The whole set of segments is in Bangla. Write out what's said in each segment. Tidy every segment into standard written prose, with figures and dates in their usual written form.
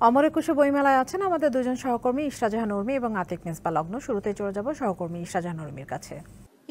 অমর একুশে বইমেলায় আছেন আমাদের দুজন সহকর্মী ইশরা জাহান উর্মি এবং আতিক মিসবা লগ্ন। শুরুতেই চলে যাব সহকর্মী ইশরা জাহান উর্মির কাছে।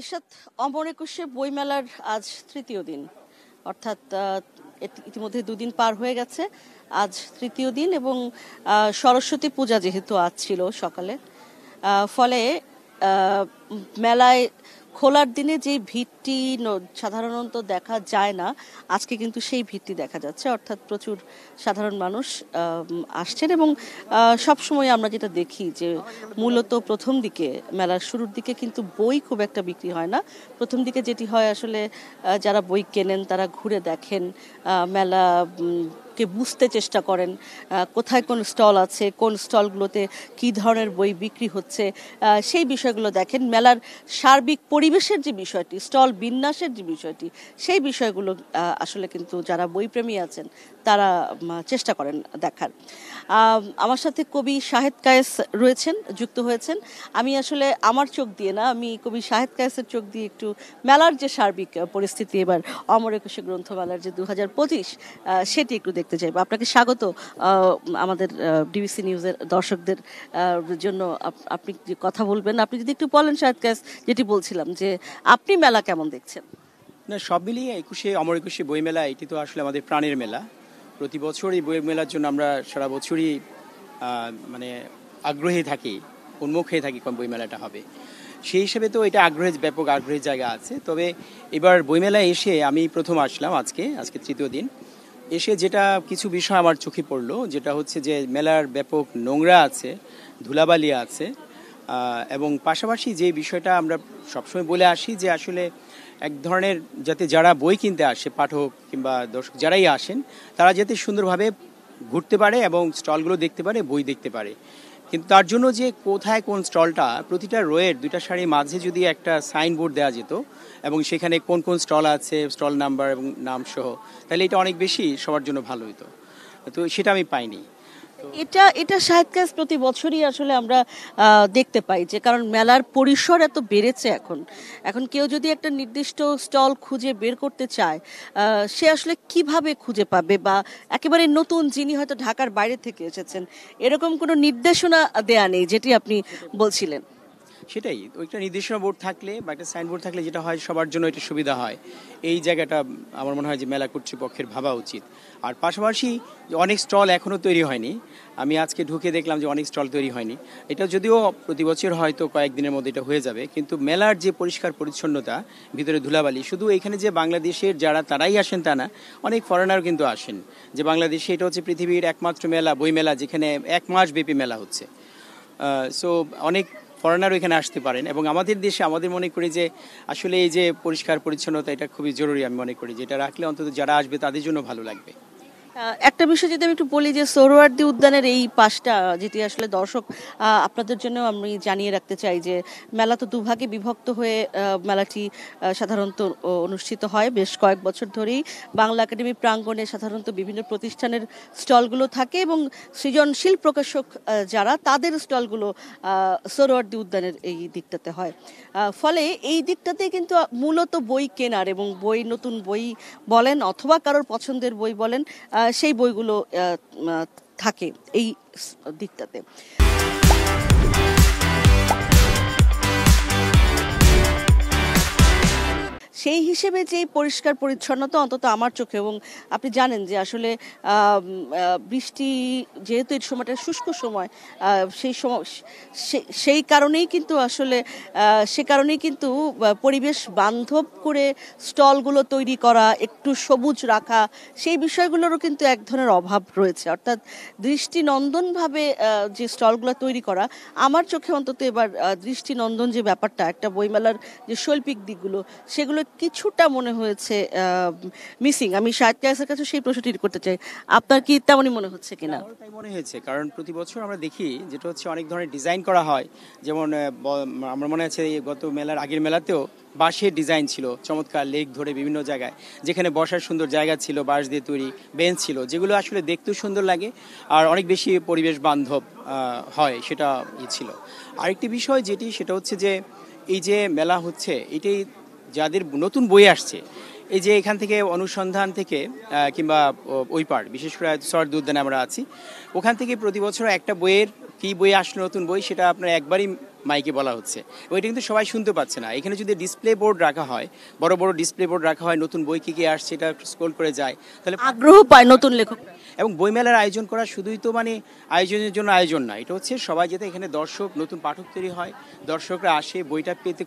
ইশরাত, অমর একুশে বইমেলার আজ তৃতীয় দিন, অর্থাৎ ইতিমধ্যে দুদিন পার হয়ে গেছে, আজ তৃতীয় দিন এবং সরস্বতী পূজা যেহেতু আজ ছিল সকালে, ফলে মেলায় খোলার দিনে যে ভিড়টি সাধারণত দেখা যায় না, আজকে কিন্তু সেই ভিড়টি দেখা যাচ্ছে। অর্থাৎ প্রচুর সাধারণ মানুষ আসছেন এবং সবসময় আমরা যেটা দেখি যে মূলত প্রথম দিকে, মেলার শুরুর দিকে কিন্তু বই খুব একটা বিক্রি হয় না। প্রথম দিকে যেটি হয় আসলে যারা বই কেনেন তারা ঘুরে দেখেন, মেলা কে বুঝতে চেষ্টা করেন, কোথায় কোন স্টল আছে, কোন স্টলগুলোতে কি ধরনের বই বিক্রি হচ্ছে, সেই বিষয়গুলো দেখেন। মেলার সার্বিক পরিবেশের যে বিষয়টি, স্টল বিন্যাসের যে বিষয়টি, সেই বিষয়গুলো আসলে কিন্তু যারা বইপ্রেমী আছেন তারা চেষ্টা করেন দেখার। আমার সাথে কবি শাহেদ কায়েস রয়েছেন, যুক্ত হয়েছেন। আমি আসলে আমার চোখ দিয়ে না, আমি কবি শাহেদ কায়েসের চোখ দিয়ে একটু মেলার যে সার্বিক পরিস্থিতি, এবার অমর একুশে গ্রন্থমেলার যে 2025 সেটি একটু দেখতে চাইব। আপনাকে স্বাগত আমাদের ডিবিসি নিউজের দর্শকদের জন্য। আপনি যে কথা বলবেন, আপনি যদি একটু বলেন শাহেদ কায়েস, যেটি বলছিলাম যে আপনি মেলা কেমন দেখছেন? না, সব মিলিয়ে অমর একুশে বইমেলা এটি তো আসলে আমাদের প্রাণের মেলা। প্রতি বছর এই বই মেলার জন্য আমরা সারা বছরই মানে আগ্রহী থাকি, উন্মুখ হয়ে থাকি কোন বইমেলাটা হবে। সেই হিসেবে তো এটা ব্যাপক আগ্রহের জায়গা আছে। তবে এবার বইমেলায় এসে আমি প্রথম আসলাম, আজকে তৃতীয় দিন। এসে যেটা কিছু বিষয় আমার চোখে পড়লো, যেটা হচ্ছে যে মেলার ব্যাপক নোংরা আছে, ধুলাবালি আছে, এবং পাশাপাশি যে বিষয়টা আমরা সবসময় বলে আসি যে আসলে এক ধরনের যাতে যারা বই কিনতে আসে, পাঠক কিংবা দর্শক যারাই আসেন, তারা যাতে সুন্দরভাবে ঘুরতে পারে এবং স্টলগুলো দেখতে পারে, বই দেখতে পারে। কিন্তু তার জন্য যে কোথায় কোন স্টলটা, প্রতিটা রোয়ের দুইটা সারির মাঝে যদি একটা সাইনবোর্ড দেওয়া যেত এবং সেখানে কোন কোন স্টল আছে, স্টল নাম্বার এবং নাম সহ, তাহলে এটা অনেক বেশি সবার জন্য ভালো হতো। তো সেটা আমি পাইনি। এটা শাহেদ কায়েস প্রতি বছরই আসলে আমরা দেখতে পাই, যে কারণ মেলার পরিসর এত বেড়েছে এখন কেউ যদি একটা নির্দিষ্ট স্টল খুঁজে বের করতে চায়, সে আসলে কিভাবে খুঁজে পাবে? বা একেবারে নতুন, যিনি হয়তো ঢাকার বাইরে থেকে এসেছেন, এরকম কোনো নির্দেশনা দেয়া নেই যেটি আপনি বলছিলেন। সেটাই, ওইটা নির্দেশনা বোর্ড থাকলে বা একটা সাইনবোর্ড থাকলে যেটা হয় সবার জন্য এটা সুবিধা হয়। এই জায়গাটা আমার মনে হয় যে মেলা কর্তৃপক্ষের ভাবা উচিত। আর পাশাপাশি অনেক স্টল এখনও তৈরি হয়নি। আমি আজকে ঢুকে দেখলাম যে অনেক স্টল তৈরি হয়নি। এটা যদিও প্রতি বছর হয়তো কয়েকদিনের মধ্যে এটা হয়ে যাবে, কিন্তু মেলার যে পরিষ্কার পরিচ্ছন্নতা, ভিতরে ধুলাবালি, শুধু এখানে যে বাংলাদেশের যারা তারাই আসেন তা না, অনেক ফরেনার কিন্তু আসেন। যে বাংলাদেশে এটা হচ্ছে পৃথিবীর একমাত্র মেলা, বই মেলা, যেখানে 1 মাস ব্যাপী মেলা হচ্ছে। সো অনেক ফরেনারও এখানে আসতে পারেন। এবং আমাদের দেশে আমাদের মনে করি যে আসলে এই যে পরিষ্কার পরিচ্ছন্নতা, এটা খুবই জরুরি। আমি মনে করি যে এটা রাখলে অন্তত যারা আসবে তাদের জন্য ভালো লাগবে। একটা বিষয় যদি আমি একটু বলি, যে সোহরাওয়ার্দী উদ্যানের এই পাশটা, যেটি আসলে দর্শক আপনাদের জন্য আমি জানিয়ে রাখতে চাই যে মেলা তো দুভাগে বিভক্ত হয়ে মেলাটি সাধারণত অনুষ্ঠিত হয় বেশ কয়েক বছর ধরেই। বাংলা একাডেমি প্রাঙ্গণে সাধারণত বিভিন্ন প্রতিষ্ঠানের স্টলগুলো থাকে এবং সৃজনশীল প্রকাশক যারা, তাদের স্টলগুলো সোহরাওয়ার্দী উদ্যানের এই দিকটাতে হয়। ফলে এই দিকটাতে কিন্তু মূলত বই কেনার এবং নতুন বই বলেন অথবা কারোর পছন্দের বই বলেন, সেই বইগুলো থাকে এই দিকটাতে। সেই হিসেবে যে পরিষ্কার পরিচ্ছন্নতা অন্তত আমার চোখে, এবং আপনি জানেন যে আসলে বৃষ্টি যেহেতু এই সময়টা শুষ্ক সময়, সেই সময় সেই কারণেই কিন্তু আসলে সে কারণেই কিন্তু পরিবেশ বান্ধব করে স্টলগুলো তৈরি করা, একটু সবুজ রাখা, সেই বিষয়গুলোরও কিন্তু এক ধরনের অভাব রয়েছে। অর্থাৎ দৃষ্টিনন্দনভাবে যে স্টলগুলো তৈরি করা, আমার চোখে অন্তত এবার দৃষ্টিনন্দন যে ব্যাপারটা, একটা বইমেলার যে শৈল্পিক দিকগুলো, সেগুলো কিছুটা মনে হয়েছে মিসিং। আমি শাহেদ কায়েসের কাছে সেই প্রশ্নটি করতে চাই, আপনার কি তেমনই মনে হচ্ছে কিনা? তাই মনে হয়েছে, কারণ প্রতি বছর আমরা দেখি যেটা হচ্ছে অনেক ধরনের ডিজাইন করা হয়। যেমন আমার মনে আছে গত আগের মেলাতেও বাঁশের ডিজাইন ছিল, চমৎকার লেক ধরে বিভিন্ন জায়গায়, যেখানে বসার সুন্দর জায়গা ছিল, বাঁশ দিয়ে তৈরি বেঞ্চ ছিল, যেগুলো আসলে দেখতেও সুন্দর লাগে আর অনেক বেশি পরিবেশ বান্ধব হয়, সেটা ছিল। আরেকটি বিষয় সেটা হচ্ছে যে এই যে মেলা হচ্ছে, এটাই যাদের নতুন বই আসছে, এই যে এখান থেকে অনুসন্ধান থেকে কিংবা ওই পার্ট বিশেষ করে শরৎ উদ্যানে আমরা আছি, ওখান থেকে প্রতি বছর একটা বইয়ের কি বই আসলো নতুন বই সেটা আপনার একবারই মাইকে বলা হচ্ছে। ওইটা কিন্তু সবাই শুনতে পাচ্ছে না। এখানে যদি ডিসপ্লে বোর্ড রাখা হয়, বড় বড় ডিসপ্লে বোর্ড রাখা হয়, নতুন বই কি আসছে এটা স্ক্রল করে যায়, তাহলে আগ্রহ পায় নতুন লেখক। এবং বইমেলার আয়োজন করা শুধুই তো মানে আয়োজনের জন্য আয়োজন না, এটা হচ্ছে সবাই যাতে এখানে দর্শক নতুন পাঠক তৈরি হয়, দর্শকরা আসে বইটা পেতে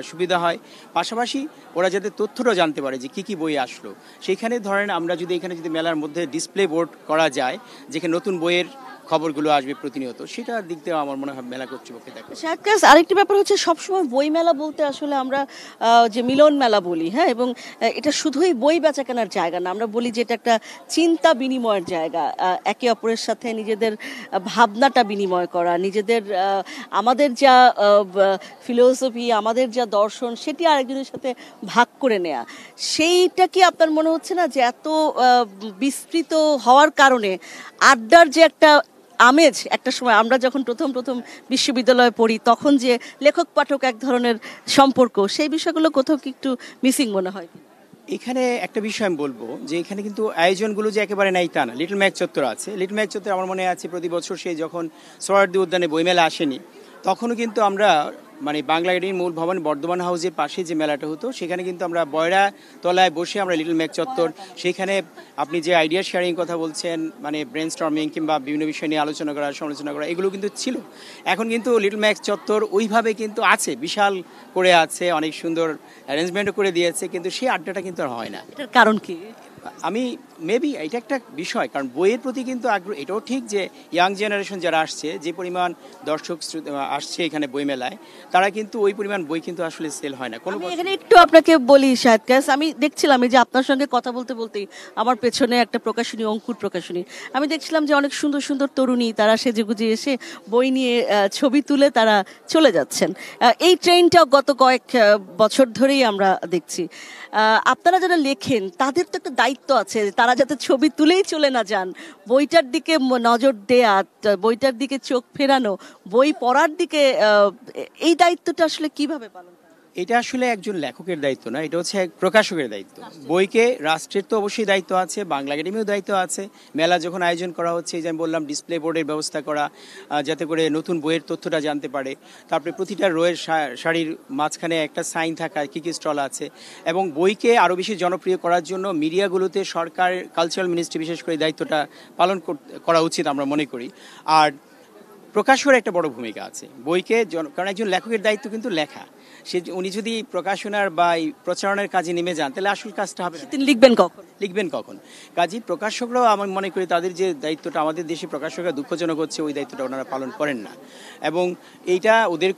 সুবিধা হয়, পাশাপাশি ওরা যাতে তথ্যটা জানতে পারে যে কি বই আসলো। সেইখানে ধরেন আমরা যদি এখানে যদি মেলার মধ্যে ডিসপ্লে বোর্ড করা যায় যেখানে নতুন বইয়ের খবরগুলো আসবে প্রতিনিয়ত, সেটার দিক দিয়ে আমার মনে হয় মেলা কর্তৃপক্ষে দেখে। আরেকটি ব্যাপার হচ্ছে সবসময় বই মেলা বলতে আসলে আমরা যে মিলন মেলা বলি, হ্যাঁ, এবং এটা শুধুই বই বেচা কেনার জায়গা না, আমরা বলি যে এটা একটা চিন্তা বিনিময়ের জায়গা, একে অপরের সাথে নিজেদের ভাবনাটা বিনিময় করা, নিজেদের আমাদের যা ফিলোসফি, আমাদের যা দর্শন সেটি আরেকজনের সাথে ভাগ করে নেয়া। সেইটা কি আপনার মনে হচ্ছে না যে এত বিস্তৃত হওয়ার কারণে আড্ডার যে একটা আমেজ, একটা সময় আমরা যখন প্রথম বিশ্ববিদ্যালয়ে পড়ি তখন যে লেখক পাঠক এক ধরনের সম্পর্ক, সেই বিষয়গুলো কোথাও কি একটু মিসিং মনে হয়? এখানে একটা বিষয় আমি বলবো যে এখানে কিন্তু আয়োজনগুলো যে একেবারে নাই তা না। লিটল ম্যাক চত্বর আছে, লিটল ম্যাক চত্বর আমার মনে আছে প্রতি বছর সে যখন সোহরাওয়ার্দী উদ্যানে বইমেলা আসেনি তখনও কিন্তু আমরা মানে বাংলা একাডেমির মূল ভবন বর্ধমান হাউসের পাশে যে মেলাটা হতো সেখানে কিন্তু আমরা বয়রা তলায় বসে আমরা লিটল ম্যাক চত্বর, সেখানে আপনি যে আইডিয়া শেয়ারিং কথা বলছেন, মানে ব্রেন স্টর্মিং কিংবা বিভিন্ন বিষয় নিয়ে আলোচনা করা, সমালোচনা করা, এগুলো কিন্তু ছিল। এখন কিন্তু লিটল ম্যাক চত্বর ওইভাবে কিন্তু আছে, বিশাল করে আছে, অনেক সুন্দর অ্যারেঞ্জমেন্টও করে দিয়েছে, কিন্তু সেই আড্ডাটা কিন্তু আর হয় না। এটার কারণ কি? আমি মেবি এটা একটা বিষয়, কারণ বইয়ের প্রতি কিন্তু আগ্রহ, এটাও ঠিক যে ইয়াং জেনারেশন যারা আসছে, যে পরিমাণ দর্শক আসছে এখানে বই মেলায়, তারা কিন্তু ওই পরিমাণ বই কিন্তু আসলে সেল হয় না কোনো। এখানে একটু আপনাকে বলি শাহেদ কায়েস, আমি দেখছিলাম এই যে আপনার সঙ্গে কথা বলতে বলতেই আমার পেছনে একটা প্রকাশনী, অঙ্কুর প্রকাশনী, আমি দেখছিলাম যে অনেক সুন্দর সুন্দর তরুণী তারা সেজেগুজে এসে বই নিয়ে ছবি তুলে তারা চলে যাচ্ছেন। এই ট্রেনটা গত কয়েক বছর ধরেই আমরা দেখছি। আপনারা যারা লেখেন তাদের তো একটা দায়িত্ব আছে, তারা যাতে ছবি তুলেই চলে না যান, বইটার দিকে নজর দেয়া, বইটার দিকে চোখ ফেরানো, বই পড়ার দিকে, এই দায়িত্বটা আসলে কিভাবে পালন? এটা আসলে একজন লেখকের দায়িত্ব না, এটা হচ্ছে এক প্রকাশকের দায়িত্ব। বইকে রাষ্ট্রের তো অবশ্যই দায়িত্ব আছে, বাংলা একাডেমিও দায়িত্ব আছে। মেলা যখন আয়োজন করা হচ্ছে, যে আমি বললাম ডিসপ্লে বোর্ডের ব্যবস্থা করা, যাতে করে নতুন বইয়ের তথ্যটা জানতে পারে, তারপরে প্রতিটা রোয়ের শাড়ির মাঝখানে একটা সাইন থাকা কি স্টল আছে, এবং বইকে আরও বেশি জনপ্রিয় করার জন্য মিডিয়াগুলোতে সরকার, কালচারাল মিনিস্ট্রি বিশেষ করে দায়িত্বটা পালন করা উচিত আমরা মনে করি। আর প্রকাশকের একটা বড় ভূমিকা আছে বইকে, কারণ একজন লেখকের দায়িত্ব কিন্তু লেখা, উনি যদি প্রকাশনার বা প্রচারণের কাজে নেমে যান তাহলে আসল কাজটা হবে, তিনি লিখবেন কখন? কাজী প্রকাশকরাও আমি মনে করি তাদের যে দায়িত্বটা, আমাদের দেশে প্রকাশকরা দুঃখজনক হচ্ছে ওই দায়িত্বটা ওনারা পালন করেন না, এবং এইটা ওদের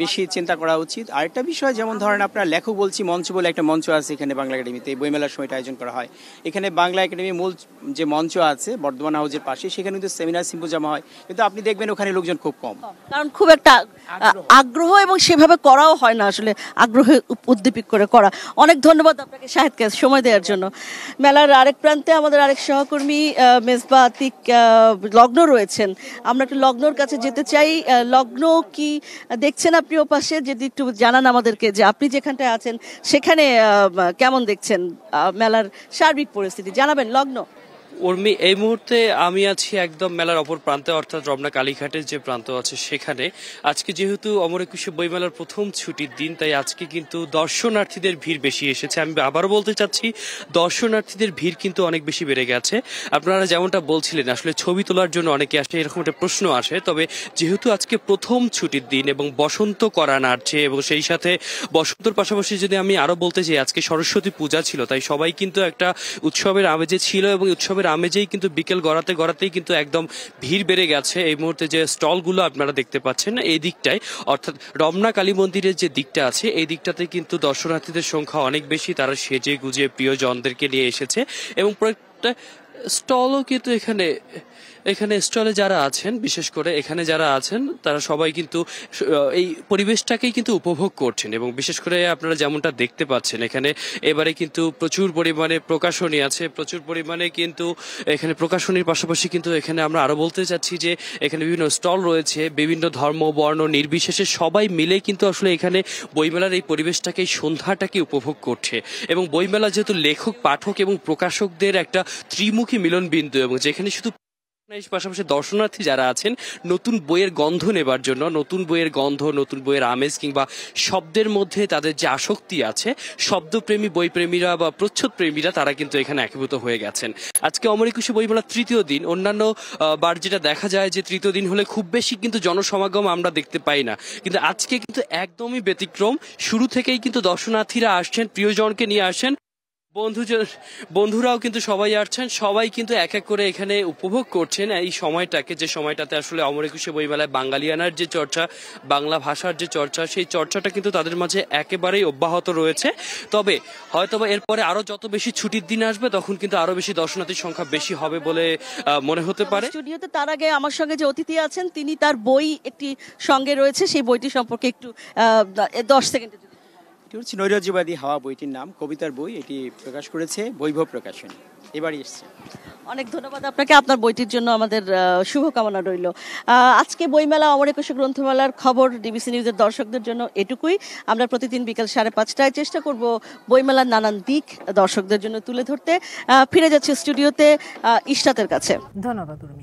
বেশি চিন্তা করা উচিত। আরেকটা বিষয়, যেমন ধরেন আপনার লেখক বলছি মঞ্চ বলে একটা মঞ্চ আছে এখানে বাংলা একাডেমিতে, বইমেলার সময়টা আয়োজন করা হয়। এখানে বাংলা একাডেমির মূল যে মঞ্চ আছে বর্ধমান হাউসের পাশে, সেখানে কিন্তু সেমিনার সিম্পোজিয়াম হয়, কিন্তু আপনি দেখবেন ওখানে লোকজন খুব কম, কারণ খুব একটা আগ্রহ এবং সেভাবে করাও হয় না, আসলে আগ্রহে উদ্দীপক করে করা। অনেক ধন্যবাদ আপনাকে শাহেদ কায়েস সময় দেওয়ার জন্য। মেলার আরেক প্রান্তে আমাদের আরেক সহকর্মী মেজবা আতিক লগ্ন রয়েছেন, আমরা একটু লগ্নর কাছে যেতে চাই। লগ্ন কি দেখছেন আপনি ও পাশে, যদি একটু জানান আমাদেরকে যে আপনি যেখানটায় আছেন সেখানে কেমন দেখছেন মেলার সার্বিক পরিস্থিতি, জানাবেন লগ্ন। উর্মি, এই মুহূর্তে আমি আছি একদম মেলার অপর প্রান্তে, অর্থাৎ রমনা কালীঘাটের যে প্রান্ত আছে সেখানে। আজকে যেহেতু অমর একুশে বইমেলার প্রথম ছুটির দিন, তাই আজকে কিন্তু দর্শনার্থীদের ভিড় বেশি এসেছে। আমি আবারও বলতে চাচ্ছি, দর্শনার্থীদের ভিড় কিন্তু অনেক বেশি বেড়ে গেছে। আপনারা যেমনটা বলছিলেন, আসলে ছবি তোলার জন্য অনেকে আসে, এরকম একটা প্রশ্ন আসে। তবে যেহেতু আজকে প্রথম ছুটির দিন এবং বসন্ত করা নাড়ছে, এবং সেই সাথে বসন্তর পাশাপাশি যদি আমি আরো বলতে চাই, আজকে সরস্বতী পূজা ছিল, তাই সবাই কিন্তু একটা উৎসবের আমেজে ছিল, এবং উৎসবের আমেজেই কিন্তু বিকেল গড়াতেই কিন্তু একদম ভিড় বেড়ে গেছে। এই মুহূর্তে যে স্টলগুলো আপনারা দেখতে পাচ্ছেন এই দিকটায়, অর্থাৎ রমনা কালী মন্দিরের যে দিকটা আছে এই দিকটাতে কিন্তু দর্শনার্থীদের সংখ্যা অনেক বেশি। তারা সেজে গুজে প্রিয়জনদেরকে নিয়ে এসেছে, এবং প্রত্যেকটা স্টলও কিন্তু এখানে এখানে স্টলে যারা আছেন, বিশেষ করে এখানে যারা আছেন তারা সবাই কিন্তু এই পরিবেশটাকেই কিন্তু উপভোগ করছেন এবং বিশেষ করে আপনারা যেমনটা দেখতে পাচ্ছেন এখানে এবারে কিন্তু প্রচুর পরিমাণে প্রকাশনী আছে, প্রচুর পরিমাণে কিন্তু এখানে প্রকাশনীর পাশাপাশি কিন্তু এখানে আমরা আরো বলতে চাচ্ছি যে এখানে বিভিন্ন স্টল রয়েছে, বিভিন্ন ধর্ম বর্ণ নির্বিশেষে সবাই মিলে কিন্তু আসলে এখানে বইমেলার এই পরিবেশটাকে, এই সন্ধ্যাটাকে উপভোগ করছে এবং বইমেলা যেহেতু লেখক পাঠক এবং প্রকাশকদের একটা ত্রিমুখী মিলন বিন্দু এবং যেখানে শুধু পাশাপাশি দর্শনার্থী যারা আছেন নতুন বইয়ের গন্ধ নেবার জন্য, নতুন বইয়ের গন্ধ, নতুন বইয়ের আমেজ কিংবা শব্দের মধ্যে তাদের যে আসক্তি আছে, শব্দপ্রেমী বইপ্রেমীরা বা প্রচ্ছদ প্রেমীরা তারা কিন্তু এখানে একীভূত হয়ে গেছেন। আজকে অমর একুশে বইমেলার তৃতীয় দিন। অন্যান্য বার যেটা দেখা যায় যে তৃতীয় দিন হলে খুব বেশি কিন্তু জনসমাগম আমরা দেখতে পাই না, কিন্তু আজকে কিন্তু একদমই ব্যতিক্রম। শুরু থেকেই কিন্তু দর্শনার্থীরা আসছেন, প্রিয়জনকে নিয়ে আসেন, বন্ধুরাও কিন্তু সবাই আসছেন, সবাই কিন্তু এক এক করে এখানে উপভোগ করছেন এই সময়টাকে, যে সময়টাতে আসলে অমর একুশে বইমেলায় বাঙালিয়ানার যে চর্চা, বাংলা ভাষার যে চর্চা, সেই চর্চাটা কিন্তু তাদের মাঝে একেবারেই অব্যাহত রয়েছে। তবে হয়তোবা এরপরে আরো যত বেশি ছুটির দিন আসবে তখন কিন্তু আরো বেশি দর্শনার্থীর সংখ্যা বেশি হবে বলে মনে হতে পারে। স্টুডিওতে তার আগে আমার সঙ্গে যে অতিথি আছেন তিনি তার বই একটি সঙ্গে রয়েছে, সেই বইটি সম্পর্কে একটু 10 সেকেন্ডে। এটি হচ্ছে নৈরাজ্যবাদী হাওয়া বইটির নাম, কবিতার বই। এটি প্রকাশ করেছে বৈভব প্রকাশনী, এবারই এসছে। অনেক ধন্যবাদ আপনাকে, আপনার বইটির জন্য আমাদের শুভকামনা রইল। আজকে বইমেলা অমর একুশে গ্রন্থমেলার খবর ডিবিসি নিউজের দর্শকদের জন্য এটুকুই। আমরা প্রতিদিন বিকাল 5:30টায় চেষ্টা করব বইমেলার নানান দিক দর্শকদের জন্য তুলে ধরতে। ফিরে যাচ্ছে স্টুডিওতে ইশরাতের কাছে। ধন্যবাদ উর্মি।